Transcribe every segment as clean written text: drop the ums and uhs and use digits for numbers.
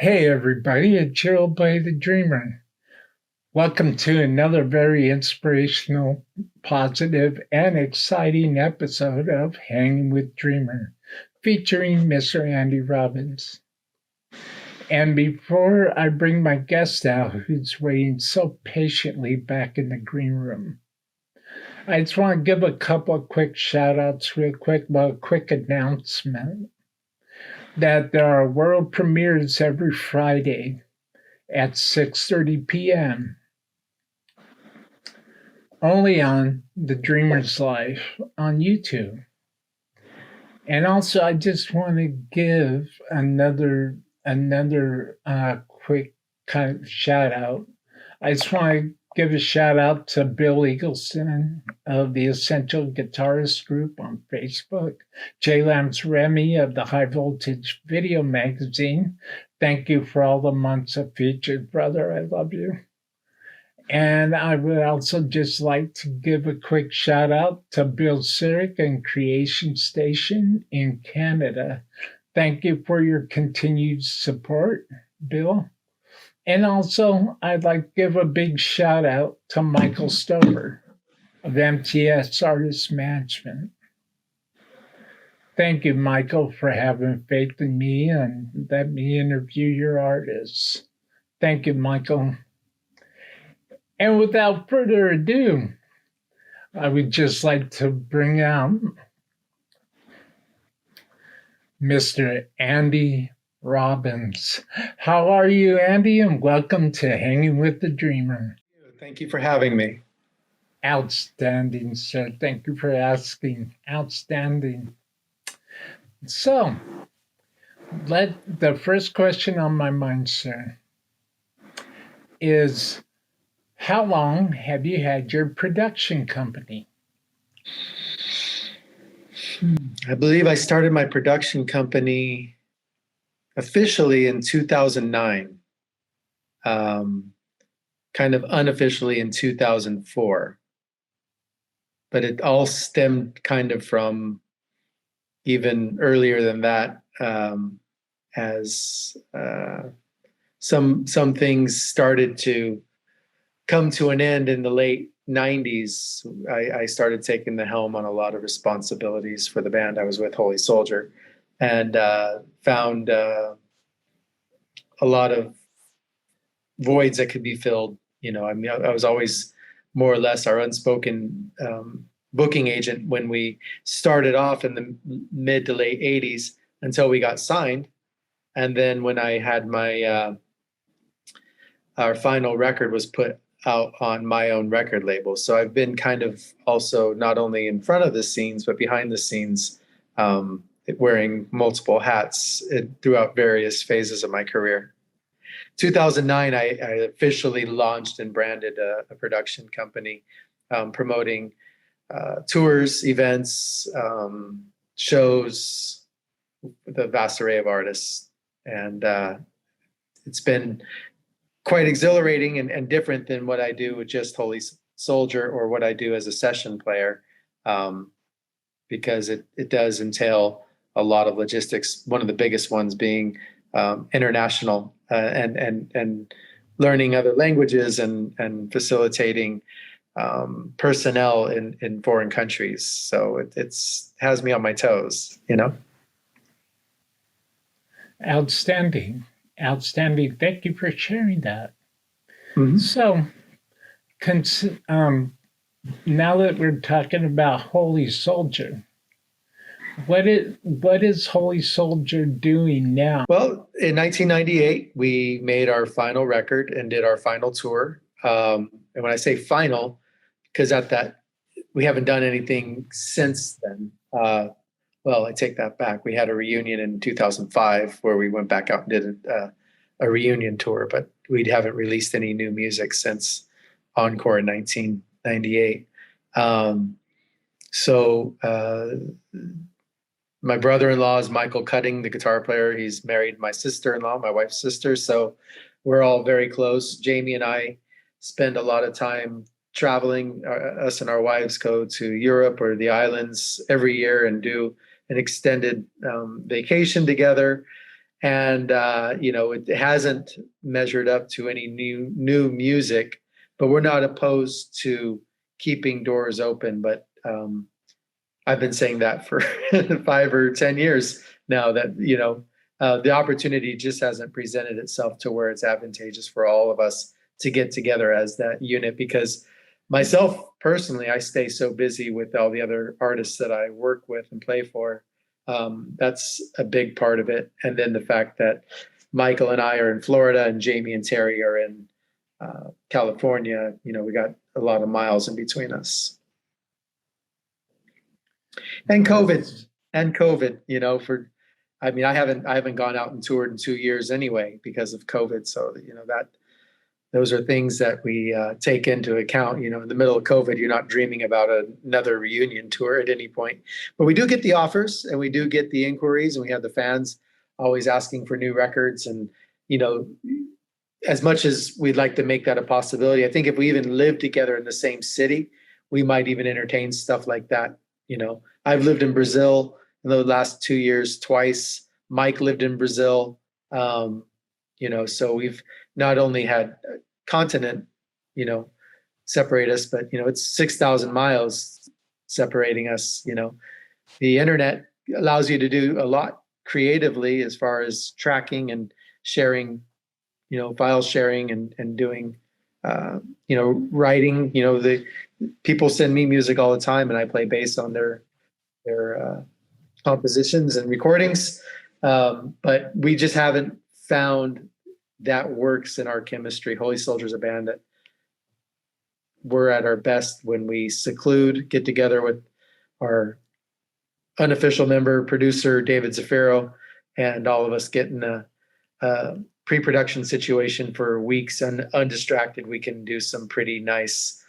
Hey everybody, it's Gerald by the Dreamer. Welcome to another very inspirational, positive, and exciting episode of Hanging with Dreamer, featuring Mr. Andy Robbins. And before I bring my guest out, who's waiting so patiently back in the green room, I just want to give a couple of quick shout outs, real quick, a quick announcement that there are world premieres every Friday at 6:30 p.m. only on The Dreamer's Life on YouTube. And also, I just want to give another quick kind of shout out. I just want to give a shout out to Bill Eagleston of the Essential Guitarist Group on Facebook, J. Lance Remy of the High Voltage Video Magazine. Thank you for all the months of featured, brother. I love you. And I would also just like to give a quick shout out to Bill Sirik and Creation Station in Canada. Thank you for your continued support, Bill. And also, I'd like to give a big shout out to Michael Stover of MTS Artist Management. Thank you, Michael, for having faith in me and let me interview your artists. Thank you, Michael. And without further ado, I would just like to bring out Mr. Andy Robbins. How are you, Andy? And welcome to Hanging with the Dreamer. Thank you for having me. Outstanding, sir. Thank you for asking. Outstanding. So, the first question on my mind, sir, is how long have you had your production company? I believe I started my production company officially in 2009, kind of unofficially in 2004. But it all stemmed kind of from even earlier than that, as some things started to come to an end in the late 90s. I started taking the helm on a lot of responsibilities for the band I was with, Holy Soldier, and found a lot of voids that could be filled. You know, I mean, I was always more or less our unspoken booking agent when we started off in the mid to late 80s until we got signed. And then when I had my our final record was put out on my own record label. So I've been kind of also not only in front of the scenes, but behind the scenes, wearing multiple hats throughout various phases of my career. 2009, I officially launched and branded a production company, promoting tours, events, shows, with a vast array of artists. And it's been quite exhilarating and different than what I do with just Holy Soldier or what I do as a session player, because it does entail a lot of logistics. One of the biggest ones being international and learning other languages and facilitating personnel in foreign countries. So it has me on my toes, you know. Outstanding. Outstanding. Thank you for sharing that. Mm-hmm. So, now that we're talking about Holy Soldier, what is Holy Soldier doing now? Well, in 1998, we made our final record and did our final tour. And when I say final, because at that, we haven't done anything since then. Well, I take that back. We had a reunion in 2005 where we went back out and did a reunion tour, but we haven't released any new music since Encore in 1998. My brother-in-law is Michael Cutting, the guitar player. He's married to my sister-in-law, my wife's sister. So we're all very close. Jamie and I spend a lot of time traveling. Us and our wives go to Europe or the islands every year and do an extended vacation together. and it hasn't measured up to any new music, but we're not opposed to keeping doors open. But I've been saying that for 5 or 10 years now, that the opportunity just hasn't presented itself to where it's advantageous for all of us to get together as that unit. Because myself personally, I stay so busy with all the other artists that I work with and play for. That's a big part of it. And then the fact that Michael and I are in Florida and Jamie and Terry are in California, we got a lot of miles in between us. And COVID, I haven't gone out and toured in 2 years anyway because of COVID. So, those are things that we take into account. In the middle of COVID, you're not dreaming about another reunion tour at any point. But we do get the offers, and we do get the inquiries, and we have the fans always asking for new records. And, as much as we'd like to make that a possibility, I think if we even live together in the same city, we might even entertain stuff like that. I've lived in Brazil in the last 2 years twice. Mike lived in Brazil. So we've not only had a continent, separate us, but, it's 6,000 miles separating us. The internet allows you to do a lot creatively as far as tracking and sharing, file sharing and doing, writing. The people send me music all the time, and I play bass on their compositions and recordings. But we just haven't found that works in our chemistry. Holy Soldier's a band that we're at our best when we seclude, get together with our unofficial member, producer, David Zafiro, and all of us get in a pre-production situation for weeks, and undistracted, we can do some pretty nice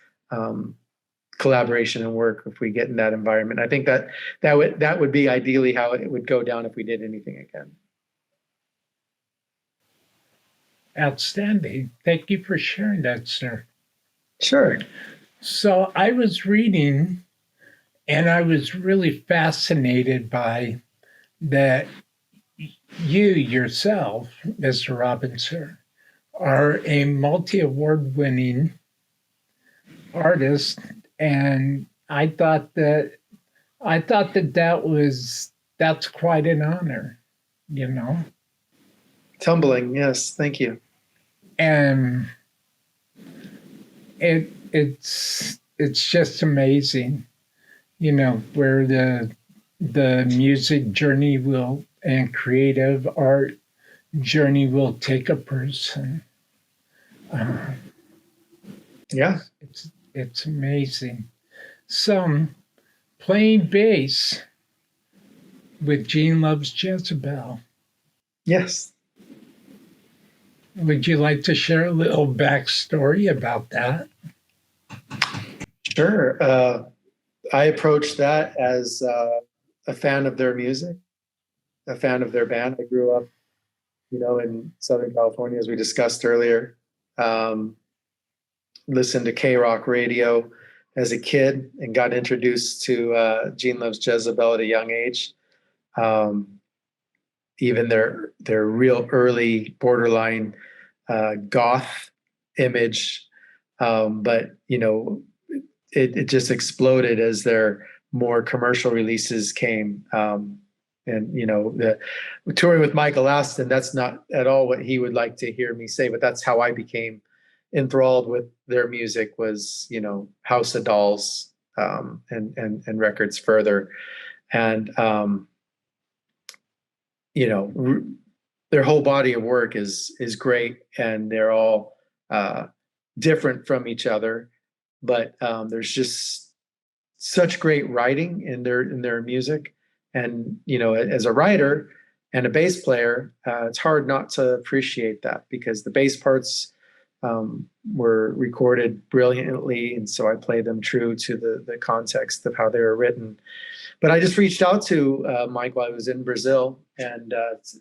collaboration and work if we get in that environment. I think that would be ideally how it would go down if we did anything again. Outstanding. Thank you for sharing that, sir. Sure. So I was reading, and I was really fascinated by that you yourself, Mr. Robbins, sir, are a multi-award winning artist. And I thought that's quite an honor, Tumbling, yes, thank you. And it's just amazing, where the music journey and creative art journey will take a person. Yeah. It's amazing. So, playing bass with Gene Loves Jezebel. Yes. Would you like to share a little backstory about that? Sure. I approached that as a fan of their music, a fan of their band. I grew up, in Southern California, as we discussed earlier. Listened to K-Rock radio as a kid and got introduced to Gene Loves Jezebel at a young age. Even their real early borderline goth image, but it just exploded as their more commercial releases came. And the touring with Michael Aston, that's not at all what he would like to hear me say, but that's how I became enthralled with their music, was House of Dolls, and records further. And their whole body of work is great, and they're all different from each other, but there's just such great writing in their music. And as a writer and a bass player, it's hard not to appreciate that, because the bass parts were recorded brilliantly, and so I play them true to the context of how they were written. But I just reached out to Mike while I was in Brazil, and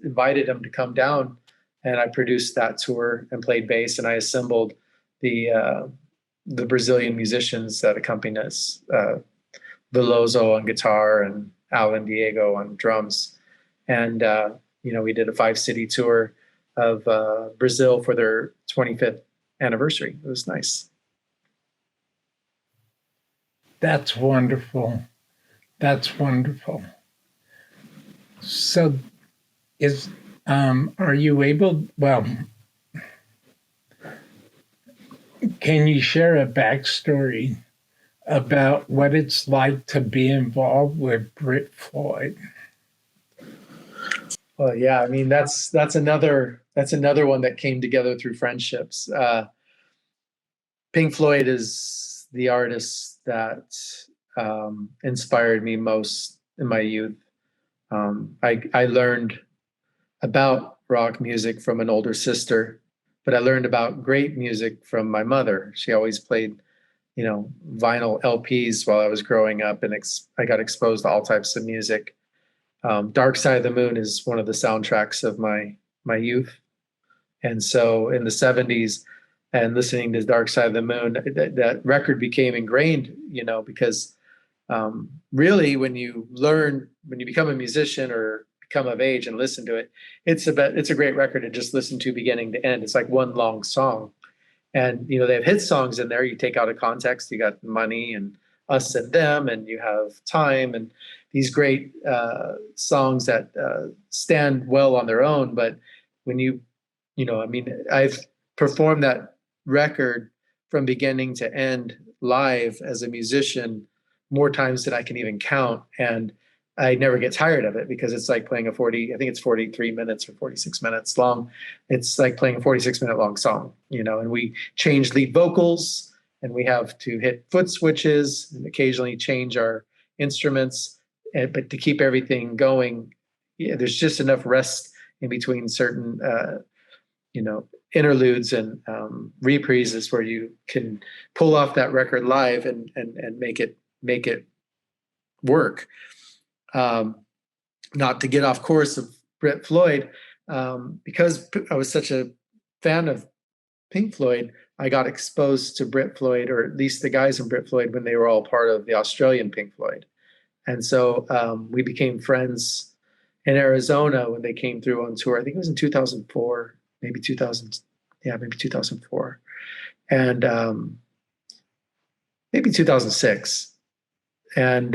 invited him to come down, and I produced that tour and played bass, and I assembled the Brazilian musicians that accompanied us, Veloso on guitar and Alan Diego on drums. And we did a 5-city tour of Brazil for their 25th anniversary. It was nice. That's wonderful. That's wonderful. So are you able, well, can you share a backstory about what it's like to be involved with Brit Floyd? Well, yeah, I mean, that's another one that came together through friendships. Pink Floyd is the artist that inspired me most in my youth. I learned about rock music from an older sister, but I learned about great music from my mother. She always played, vinyl LPs while I was growing up, and I got exposed to all types of music. Dark Side of the Moon is one of the soundtracks of my youth. And so in the 70s, and listening to Dark Side of the Moon, that record became ingrained, because really when you become a musician or become of age and listen to it, it's a great record to just listen to beginning to end. It's like one long song. And, they have hit songs in there. You take out of context, you got Money and Us and Them, and you have Time, and these great songs that stand well on their own. But when I've performed that record from beginning to end live as a musician more times than I can even count. And I never get tired of it, because it's like playing I think it's 43 minutes or 46 minutes long. It's like playing a 46-minute long song, and we change lead vocals, and we have to hit foot switches and occasionally change our instruments. But to keep everything going, there's just enough rest in between certain, interludes and reprises where you can pull off that record live and make it work. Not to get off course of Brit Floyd, because I was such a fan of Pink Floyd, I got exposed to Brit Floyd, or at least the guys in Brit Floyd, when they were all part of the Australian Pink Floyd. And so we became friends in Arizona when they came through on tour. I think it was in 2004, maybe 2004. And maybe 2006. And,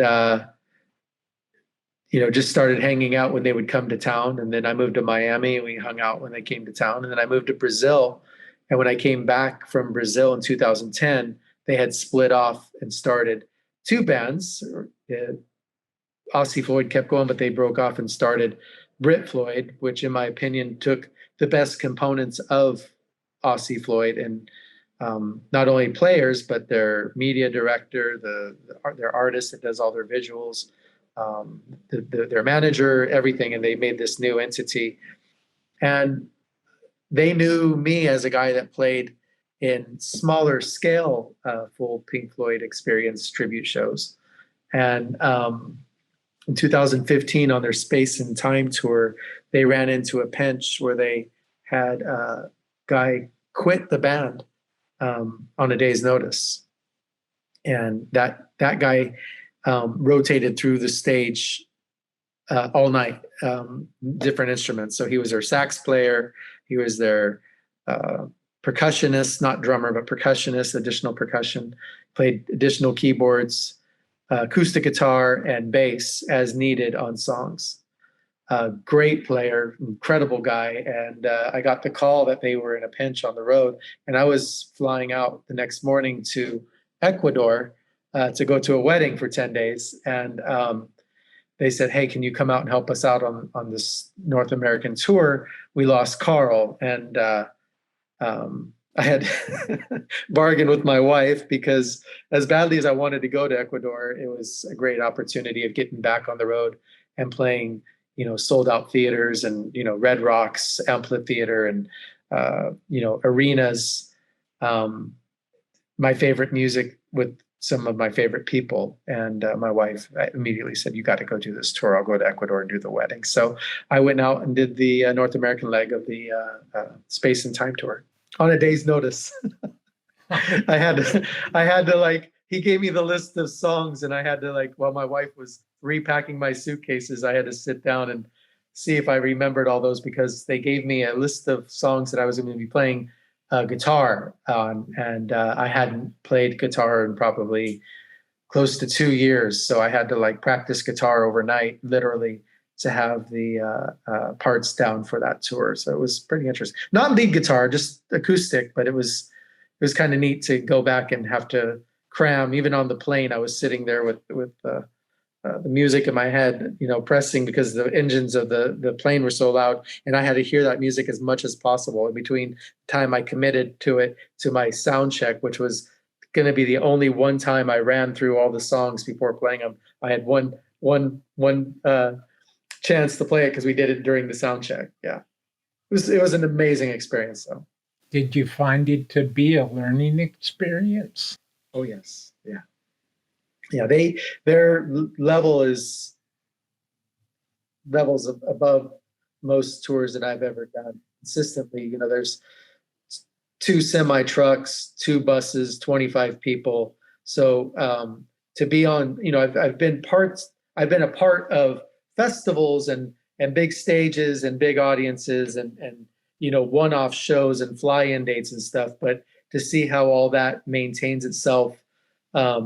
just started hanging out when they would come to town. And then I moved to Miami, and we hung out when they came to town. And then I moved to Brazil. And when I came back from Brazil in 2010, they had split off and started two bands. Aussie Floyd kept going, but they broke off and started Brit Floyd, which in my opinion took the best components of Aussie Floyd, and not only players, but their media director, their artist that does all their visuals, their manager, everything, and they made this new entity. And they knew me as a guy that played in smaller scale full Pink Floyd experience tribute shows. And in 2015, on their Space and Time tour, they ran into a pinch where they had a guy quit the band on a day's notice. And that guy rotated through the stage all night, different instruments. So he was their sax player, he was their percussionist, not drummer, but percussionist, additional percussion, played additional keyboards, acoustic guitar, and bass as needed on songs. Great player, incredible guy. And I got the call that they were in a pinch on the road, and I was flying out the next morning to Ecuador to go to a wedding for 10 days. And they said, hey, can you come out and help us out on this North American tour? We lost Carl. And I had bargained with my wife, because as badly as I wanted to go to Ecuador, it was a great opportunity of getting back on the road and playing, sold out theaters and, Red Rocks amphitheater and, arenas, my favorite music with some of my favorite people. And my wife immediately said, you got to go do this tour. I'll go to Ecuador and do the wedding. So I went out and did the North American leg of the Space and Time tour on a day's notice. I had to he gave me the list of songs, and I had to while my wife was repacking my suitcases, I had to sit down and see if I remembered all those, because they gave me a list of songs that I was going to be playing guitar on, and I hadn't played guitar in probably close to 2 years. So I had to like practice guitar overnight, literally, to have the parts down for that tour. So it was pretty interesting. Not lead guitar, just acoustic, but it was kind of neat to go back and have to cram. Even on the plane, I was sitting there with the music in my head, pressing, because the engines of the plane were so loud, and I had to hear that music as much as possible. In between the time I committed to it, to my sound check, which was going to be the only one time I ran through all the songs before playing them. I had one chance to play it because we did it during the sound check. Yeah, it was an amazing experience, though. Did you find it to be a learning experience? Oh yes, yeah. Yeah, their levels above most tours that I've ever done consistently. There's 2 semi trucks, 2 buses, 25 people. So to be on, I've been a part of festivals and big stages and big audiences and one-off shows and fly-in dates and stuff. But to see how all that maintains itself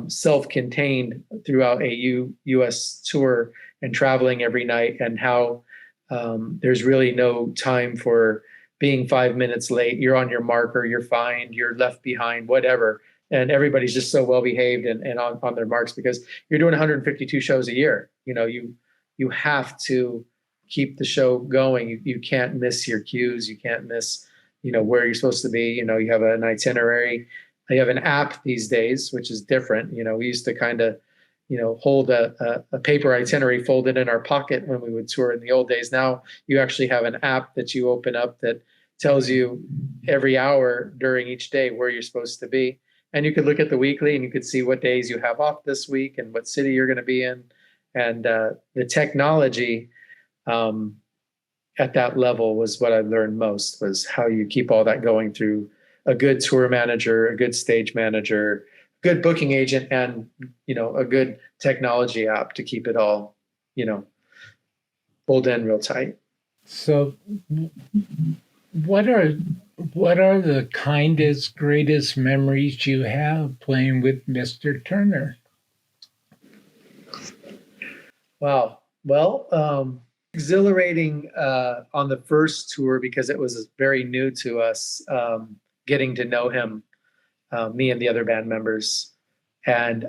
self-contained throughout a U.S. tour and traveling every night, and how there's really no time for being 5 minutes late. You're on your marker, you're fined, you're left behind, whatever. And everybody's just so well behaved and on their marks, because you're doing 152 shows a year. You have to keep the show going. You can't miss your cues. You can't miss, where you're supposed to be. You have an itinerary. You have an app these days, which is different. We used to kind of, hold a paper itinerary folded in our pocket when we would tour in the old days. Now you actually have an app that you open up that tells you every hour during each day where you're supposed to be. And you could look at the weekly and you could see what days you have off this week and what city you're going to be in. And the technology at that level was what I learned most, was how you keep all that going through a good tour manager, a good stage manager, good booking agent, and a good technology app to keep it all pulled in real tight. So what are the kindest, greatest memories you have playing with Mr. Turner? Wow. Well, exhilarating on the first tour, because it was very new to us, getting to know him, me and the other band members. And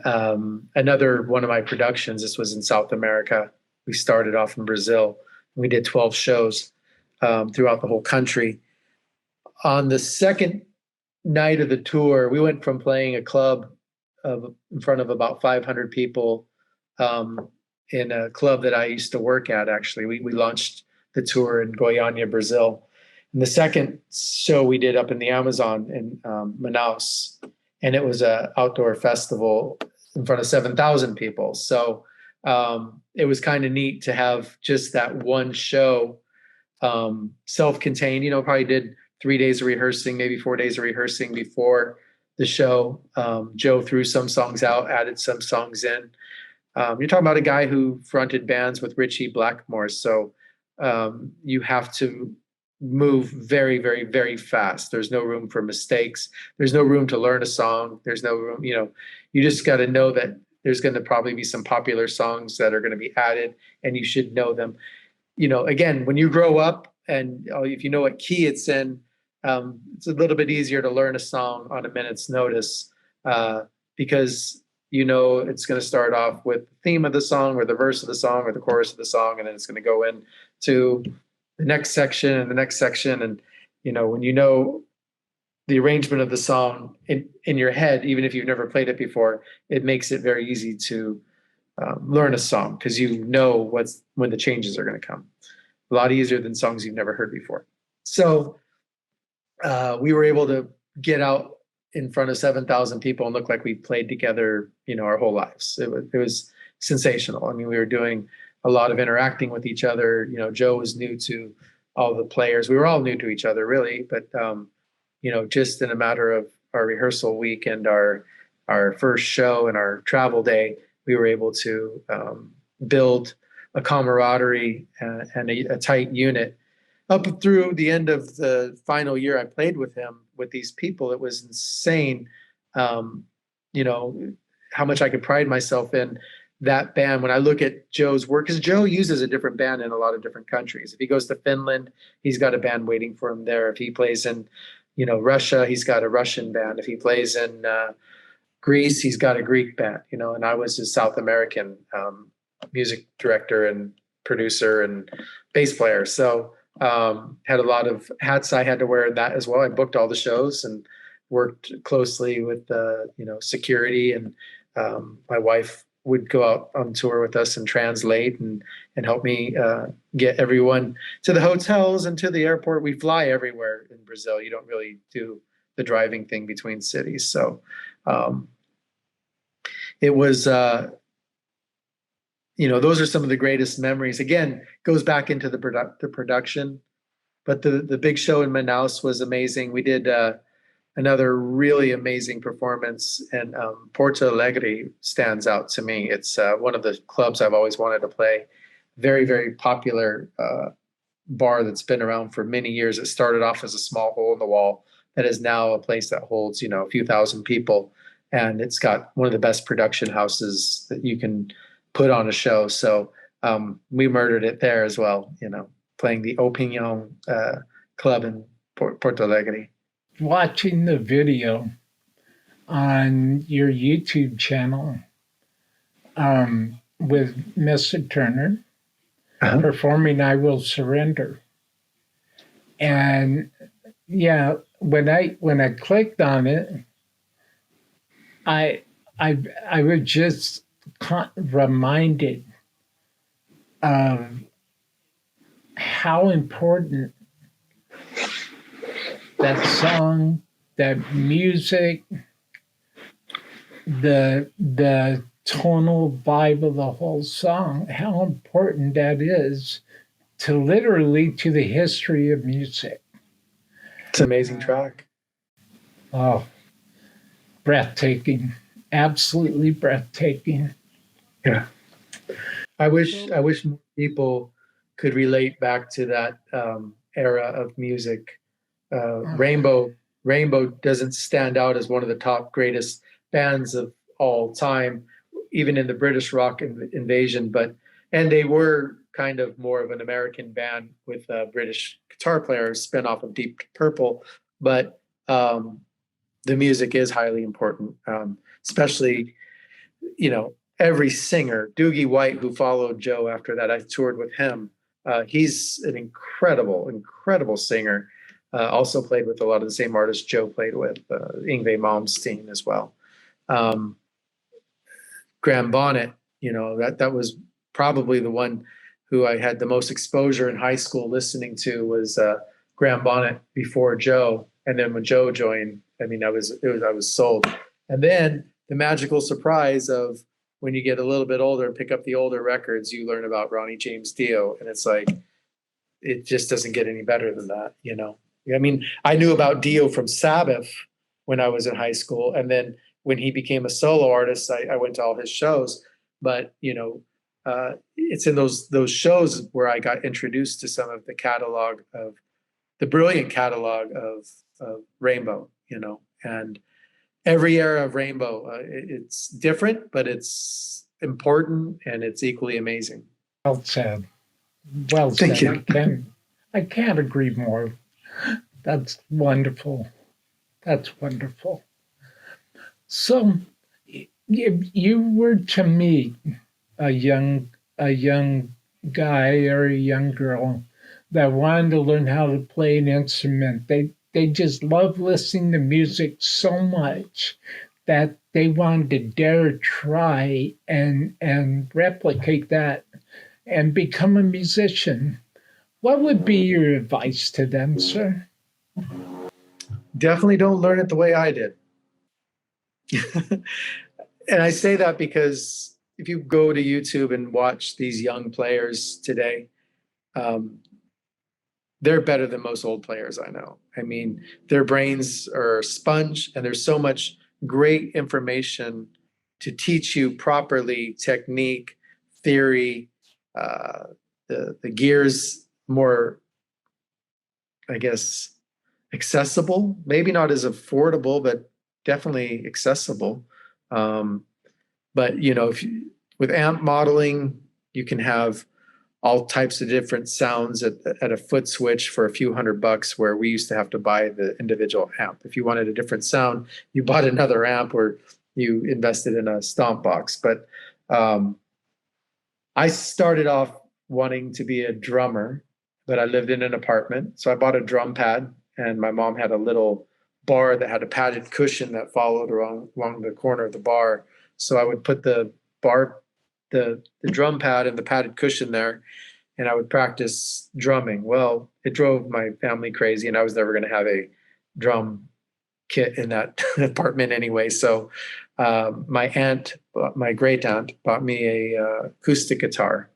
another one of my productions, this was in South America. We started off in Brazil. We did 12 shows throughout the whole country. On the second night of the tour, we went from playing a club in front of about 500 people in a club that I used to work at, actually. We launched the tour in Goiânia, Brazil. And the second show we did up in the Amazon in Manaus, and it was an outdoor festival in front of 7,000 people. So it was kind of neat to have just that one show, self-contained. Probably did 3 days of rehearsing, maybe 4 days of rehearsing before the show. Joe threw some songs out, added some songs in. You're talking about a guy who fronted bands with Ritchie Blackmore. So you have to move very, very, very fast. There's no room for mistakes. There's no room to learn a song. There's no room, you just got to know that there's going to probably be some popular songs that are going to be added, and you should know them. Again, when you grow up and if you know what key it's in, it's a little bit easier to learn a song on a minute's notice, because it's going to start off with the theme of the song or the verse of the song or the chorus of the song, and then it's going to go into the next section and the next section. And, when the arrangement of the song in your head, even if you've never played it before, it makes it very easy to learn a song, because when the changes are going to come. A lot easier than songs you've never heard before. So we were able to get out in front of 7,000 people and look like we played together, our whole lives. It was sensational. I mean, we were doing a lot of interacting with each other. Joe was new to all the players. We were all new to each other, really. But, just in a matter of our rehearsal week and our first show and our travel day, we were able to build a camaraderie and a tight unit. Up through the end of the final year I played with him, with these people, it was insane, you know, how much I could pride myself in that band. When I look at Joe's work, because Joe uses a different band in a lot of different countries. If he goes to Finland, he's got a band waiting for him there. If he plays in, you know, Russia, he's got a Russian band. If he plays in Greece, he's got a Greek band, you know, and I was his South American music director and producer and bass player. So had a lot of hats I had to wear in that as well. I booked all the shows and worked closely with you know, security, and my wife would go out on tour with us and translate and help me get everyone to the hotels and to the airport. We fly everywhere in Brazil. You don't really do the driving thing between cities. So it was, you know, those are some of the greatest memories. Again, goes back into the production, but the big show in Manaus was amazing. We did another really amazing performance, and Porto Alegre stands out to me. It's one of the clubs I've always wanted to play. Very, very popular bar that's been around for many years. It started off as a small hole in the wall that is now a place that holds, you know, a few thousand people, and it's got one of the best production houses that you can put on a show. So we murdered it there as well, you know, playing the Opinion Club in Porto Alegre. Watching the video on your YouTube channel with Mr. Turner performing "I Will Surrender," and yeah, when I clicked on it, I was just reminded of how important that song, that music, the tonal vibe of the whole song, how important that is to literally to the history of music. It's an amazing track. Oh, breathtaking. Absolutely breathtaking. Yeah. I wish more people could relate back to that era of music. Rainbow doesn't stand out as one of the top greatest bands of all time, even in the British rock invasion, and they were kind of more of an American band with a British guitar player, spin off of Deep Purple, but the music is highly important, especially, you know, every singer. Doogie White, who followed Joe after that, I toured with him. He's an incredible singer. Also played with a lot of the same artists Joe played with, Yngwie Malmsteen as well. Graham Bonnet, you know, that was probably the one who I had the most exposure in high school listening to was Graham Bonnet before Joe. And then when Joe joined, I mean, I was sold. And then the magical surprise of when you get a little bit older and pick up the older records, you learn about Ronnie James Dio. And it's like, it just doesn't get any better than that, you know? I mean, I knew about Dio from Sabbath when I was in high school. And then when he became a solo artist, I went to all his shows. But, you know, it's in those shows where I got introduced to some of the brilliant catalog of Rainbow, you know, and every era of Rainbow, it's different, but it's important and it's equally amazing. Well said. Well said. Thank you. I can't agree more. That's wonderful. That's wonderful. So, if you were to meet a young guy or a young girl that wanted to learn how to play an instrument, they just love listening to music so much that they wanted to dare try and replicate that and become a musician. What would be your advice to them, sir? Definitely don't learn it the way I did. And I say that because if you go to YouTube and watch these young players today, they're better than most old players I know. I mean, their brains are a sponge, and there's so much great information to teach you properly, technique, theory, the gear's more, I guess, accessible. Maybe not as affordable, but definitely accessible. But with amp modeling, you can have all types of different sounds at a foot switch for a few $100, where we used to have to buy the individual amp. If you wanted a different sound, you bought another amp or you invested in a stomp box. But I started off wanting to be a drummer, but I lived in an apartment. So I bought a drum pad, and my mom had a little bar that had a padded cushion that followed along the corner of the bar. So I would put the drum pad and the padded cushion there, and I would practice drumming. Well, it drove my family crazy, and I was never going to have a drum kit in that apartment anyway. So my great aunt bought me a acoustic guitar,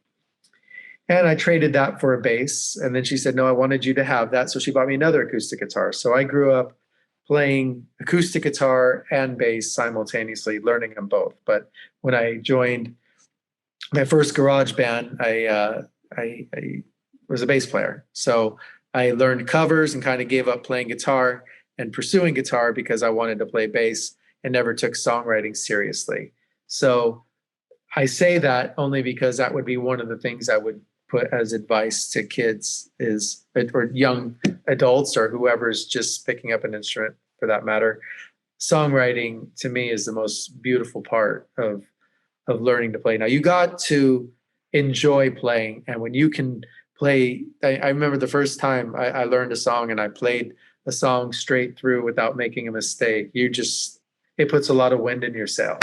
and I traded that for a bass. And then she said, no, I wanted you to have that. So she bought me another acoustic guitar. So I grew up playing acoustic guitar and bass simultaneously, learning them both. But when I joined my first garage band, I was a bass player. So I learned covers and kind of gave up playing guitar and pursuing guitar because I wanted to play bass and never took songwriting seriously. So I say that only because that would be one of the things I would put as advice to kids or young adults or whoever's just picking up an instrument for that matter. Songwriting to me is the most beautiful part of learning to play. Now you got to enjoy playing, and when you can play, I remember the first time I learned a song and I played a song straight through without making a mistake. It puts a lot of wind in your sail.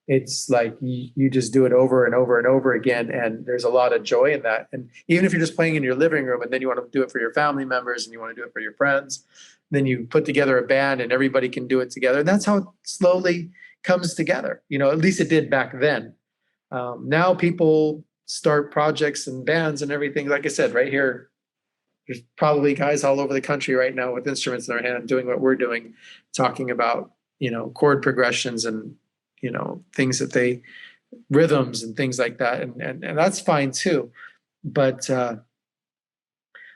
It's like you just do it over and over and over again, and there's a lot of joy in that. And even if you're just playing in your living room and then you want to do it for your family members and you want to do it for your friends, then you put together a band and everybody can do it together. And that's how it slowly comes together. At least it did back then. Now people start projects and bands and everything. Like I said, right here, there's probably guys all over the country right now with instruments in their hand doing what we're doing, talking about, chord progressions and, things that rhythms and things like that. And that's fine too. But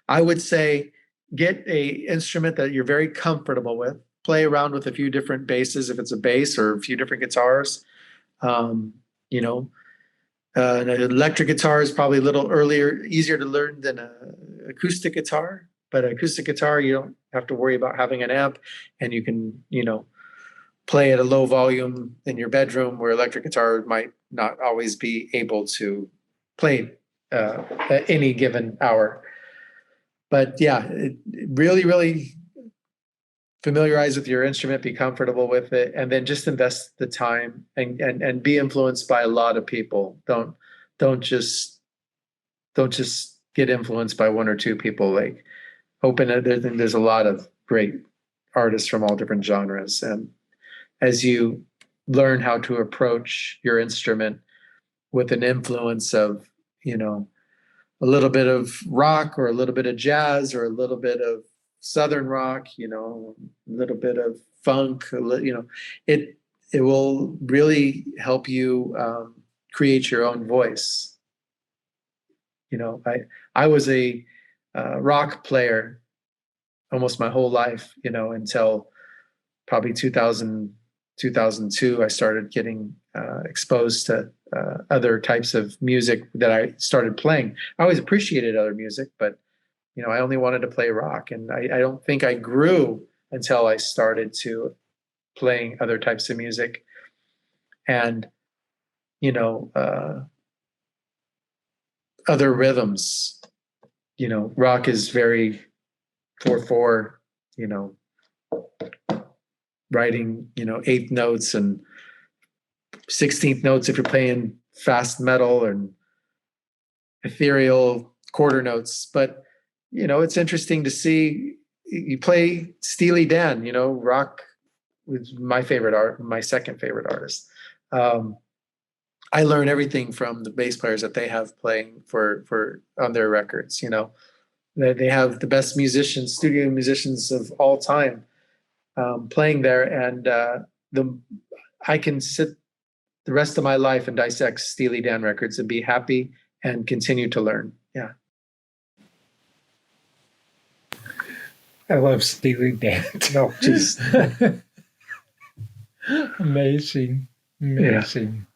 I would say get a instrument that you're very comfortable with, play around with a few different basses, if it's a bass, or a few different guitars. An electric guitar is probably a little easier to learn than an acoustic guitar. But an acoustic guitar, you don't have to worry about having an amp, and you can, play at a low volume in your bedroom, where electric guitar might not always be able to play at any given hour. But yeah, really, really familiarize with your instrument, be comfortable with it, and then just invest the time and be influenced by a lot of people. Don't just get influenced by one or two people. Like there's a lot of great artists from all different genres. And as you learn how to approach your instrument with an influence of, a little bit of rock or a little bit of jazz or a little bit of Southern rock, a little bit of funk, it will really help you create your own voice. I was a rock player almost my whole life, until probably 2002, I started getting exposed to other types of music that I started playing. I always appreciated other music, but I only wanted to play rock, and I don't think I grew until I started to playing other types of music. And other rhythms. Rock is very 4/4. Writing eighth notes and 16th notes if you're playing fast metal, and ethereal quarter notes. But it's interesting to see you play Steely Dan. Rock was my second favorite artist. I learn everything from the bass players that they have playing for on their records. They have the best studio musicians of all time playing there, and I can sit the rest of my life and dissect Steely Dan records and be happy and continue to learn. Yeah. I love Steely Dan. No, just amazing. Amazing.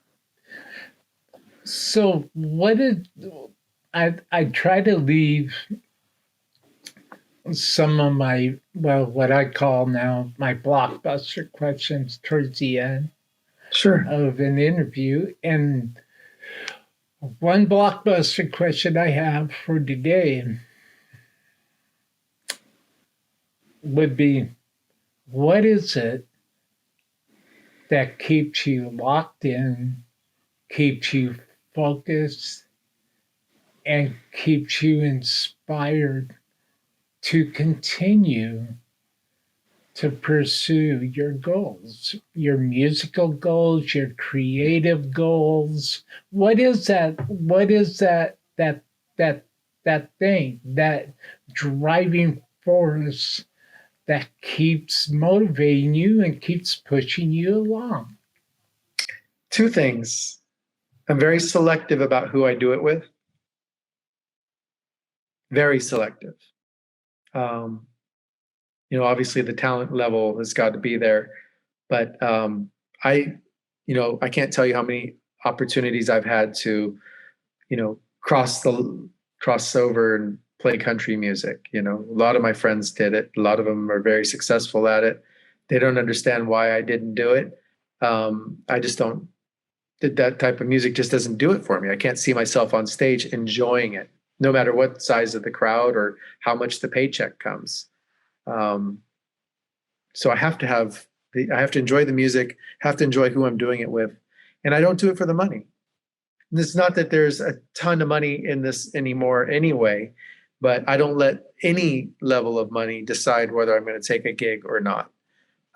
So what did I try to leave some of my, well, what I call now my blockbuster questions towards the end sure. of an interview. And one blockbuster question I have for today would be, what is it that keeps you locked in, keeps you focused, and keeps you inspired to continue to pursue your goals, your musical goals, your creative goals? What is that? What is that thing, that driving force that keeps motivating you and keeps pushing you along? Two things. I'm very selective about who I do it with. Very selective. Obviously the talent level has got to be there, but I can't tell you how many opportunities I've had to, cross over and play country music. A lot of my friends did it. A lot of them are very successful at it. They don't understand why I didn't do it. I just don't. That type of music just doesn't do it for me. I can't see myself on stage enjoying it, no matter what size of the crowd or how much the paycheck comes. So I have to enjoy the music, have to enjoy who I'm doing it with. And I don't do it for the money. And it's not that there's a ton of money in this anymore anyway, but I don't let any level of money decide whether I'm going to take a gig or not.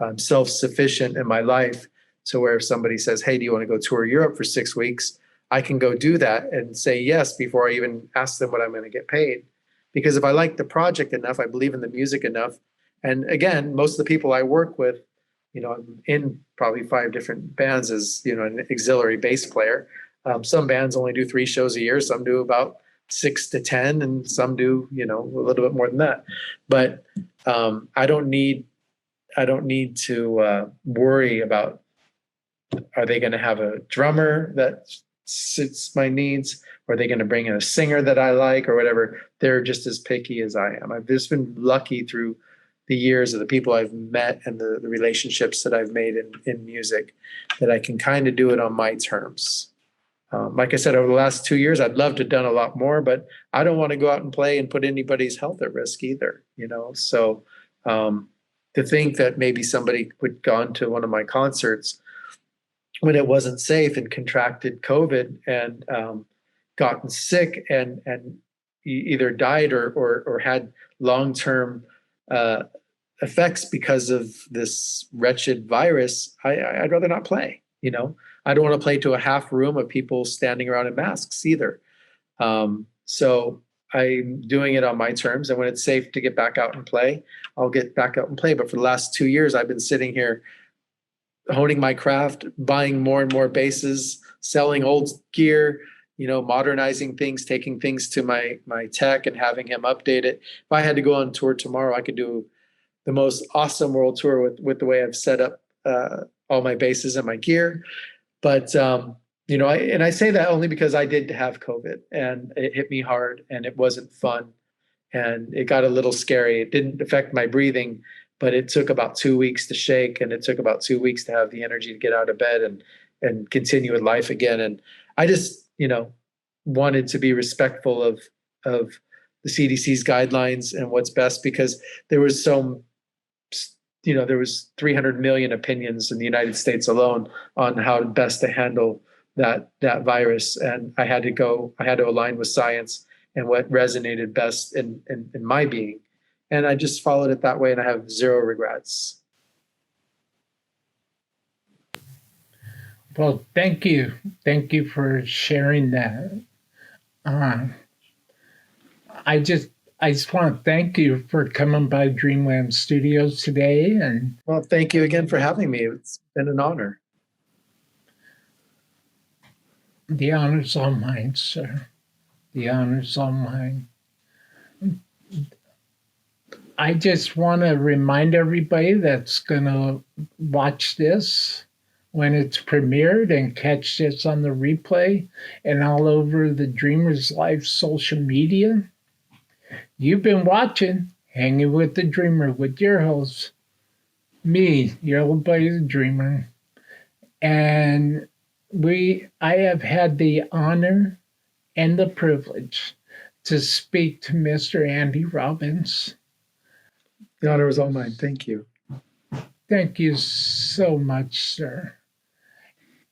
I'm self-sufficient in my life. So where if somebody says, hey, do you want to go tour Europe for 6 weeks? I can go do that and say yes before I even ask them what I'm going to get paid. Because if I like the project enough, I believe in the music enough. And again, most of the people I work with, I'm in probably 5 different bands as, an auxiliary bass player. Some bands only do 3 shows a year. Some do about 6 to 10, and some do, a little bit more than that. But I don't need to worry about, are they going to have a drummer that suits my needs? Or are they going to bring in a singer that I like or whatever? They're just as picky as I am. I've just been lucky through the years of the people I've met and the relationships that I've made in music that I can kind of do it on my terms. Like I said, over the last 2 years, I'd love to have done a lot more, but I don't want to go out and play and put anybody's health at risk either, So to think that maybe somebody would gone to one of my concerts when it wasn't safe and contracted COVID and gotten sick and either died or had long-term effects because of this wretched virus, I'd rather not play. I don't want to play to a half room of people standing around in masks either. So I'm doing it on my terms, and when it's safe to get back out and play, I'll get back out and play. But for the last 2 years, I've been sitting here honing my craft, buying more and more basses, selling old gear, modernizing things, taking things to my tech and having him update it. If I had to go on tour tomorrow, I could do the most awesome world tour with the way I've set up all my basses and my gear. But, I say that only because I did have COVID and it hit me hard and it wasn't fun and it got a little scary. It didn't affect my breathing, but it took about 2 weeks to shake, and it took about 2 weeks to have the energy to get out of bed and continue with life again. And I just, wanted to be respectful of the CDC's guidelines and what's best, because there was there was 300 million opinions in the United States alone on how best to handle that virus. And I had to align with science and what resonated best in my being. And I just followed it that way, and I have zero regrets. Well, thank you. Thank you for sharing that. I just want to thank you for coming by Dreamland Studios today. And well, thank you again for having me. It's been an honor. The honor's all mine, sir. The honor's all mine. I just want to remind everybody that's going to watch this when it's premiered and catch this on the replay and all over the Dreamers Life social media. You've been watching Hanging with the Dreamer with your host, me, your old buddy, the Dreamer. And I have had the honor and the privilege to speak to Mr. Andy Robbins. The honor was all mine. Thank you. Thank you so much, sir.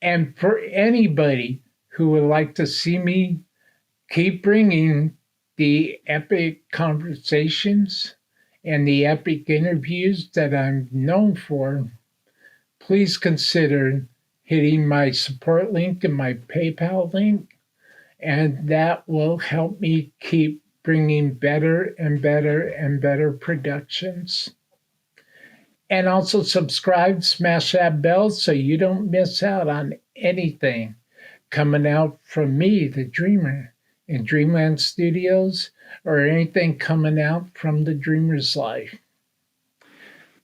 And for anybody who would like to see me keep bringing the epic conversations and the epic interviews that I'm known for, please consider hitting my support link and my PayPal link, and that will help me keep bringing better and better and better productions. And also subscribe, smash that bell so you don't miss out on anything coming out from me, the Dreamer, in Dreamland Studios, or anything coming out from the Dreamer's Life.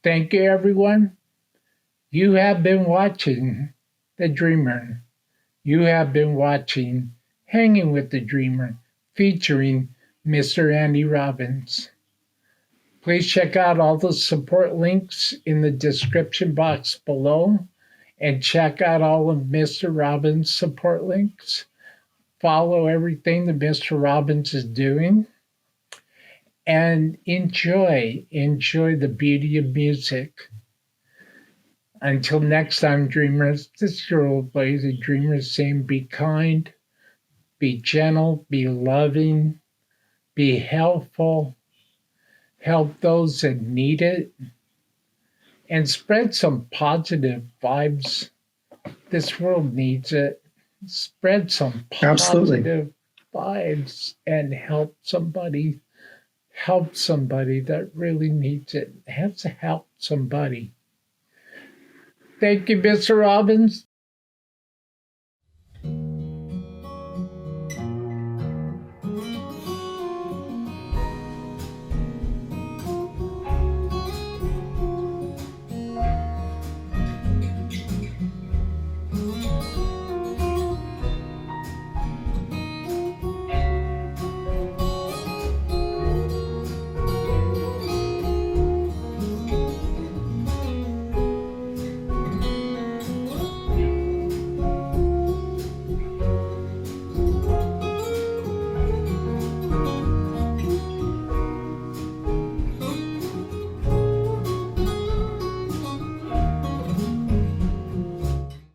Thank you, everyone. You have been watching The Dreamer. You have been watching Hanging with the Dreamer, featuring Mr. Andy Robbins. Please check out all the support links in the description box below and check out all of Mr. Robbins' support links. Follow everything that Mr. Robbins is doing and enjoy the beauty of music. Until next time, dreamers, this is your old buddy, the Dreamer, saying be kind, be gentle, be loving, be helpful, help those that need it, and spread some positive vibes. This world needs it. Spread some positive vibes and help somebody that really needs it. Has to help somebody. Thank you, Mr. Robbins.